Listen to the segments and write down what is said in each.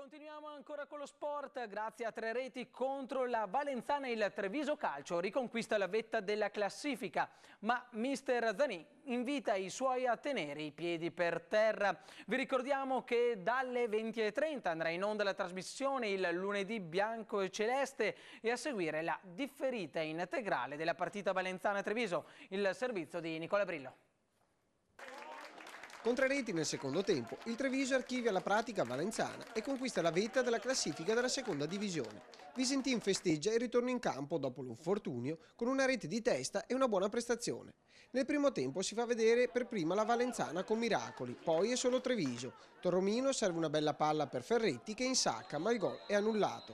Continuiamo ancora con lo sport, grazie a 3 reti contro la Valenzana il Treviso Calcio riconquista la vetta della classifica, ma mister Zanin invita i suoi a tenere i piedi per terra. Vi ricordiamo che dalle 20:30 andrà in onda la trasmissione Il lunedì bianco e celeste e a seguire la differita integrale della partita Valenzana-Treviso, il servizio di Nicola Brillo. Con 3 reti nel secondo tempo, il Treviso archivia la pratica valenzana e conquista la vetta della classifica della seconda divisione. Visentin festeggia il ritorno in campo dopo l'infortunio con una rete di testa e una buona prestazione. Nel primo tempo si fa vedere per prima la Valenzana con miracoli, poi è solo Treviso. Torromino serve una bella palla per Ferretti che insacca, ma il gol è annullato.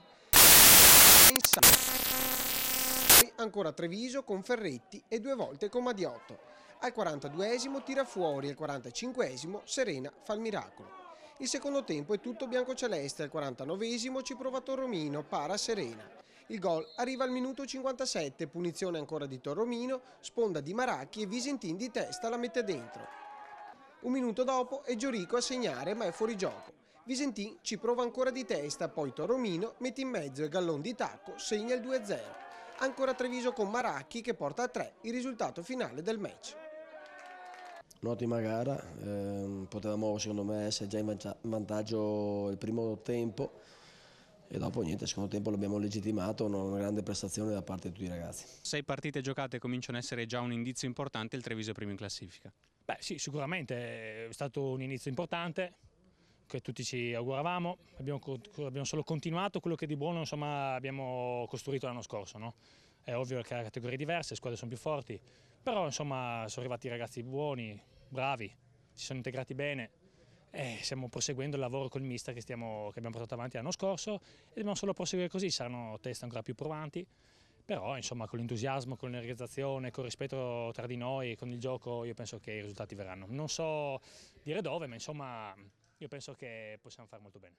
Poi ancora Treviso con Ferretti e 2 volte con Madiotto. Al 42esimo tira fuori e al 45esimo Serena fa il miracolo. Il secondo tempo è tutto biancoceleste, al 49esimo ci prova Torromino, para Serena. Il gol arriva al minuto 57, punizione ancora di Torromino, sponda di Maracchi e Visentin di testa la mette dentro. Un minuto dopo è Giorico a segnare ma è fuori gioco. Visentin ci prova ancora di testa, poi Torromino mette in mezzo e Gallon di tacco segna il 2-0. Ancora Treviso con Maracchi che porta a 3 il risultato finale del match. Un'ottima gara, potevamo secondo me essere già in vantaggio il primo tempo e dopo niente, il secondo tempo l'abbiamo legittimato, una grande prestazione da parte di tutti i ragazzi. 6 partite giocate cominciano a essere già un indizio importante, il Treviso è primo in classifica. Beh sì, sicuramente è stato un inizio importante che tutti ci auguravamo, abbiamo solo continuato quello che di buono insomma, abbiamo costruito l'anno scorso. No? È ovvio che le categorie diverse, le squadre sono più forti, però insomma sono arrivati ragazzi buoni, bravi, si sono integrati bene e stiamo proseguendo il lavoro col mister che abbiamo portato avanti l'anno scorso e dobbiamo solo proseguire così, saranno test ancora più provanti, però insomma con l'entusiasmo, con l'organizzazione, con il rispetto tra di noi, con il gioco io penso che i risultati verranno. Non so dire dove, ma insomma io penso che possiamo fare molto bene.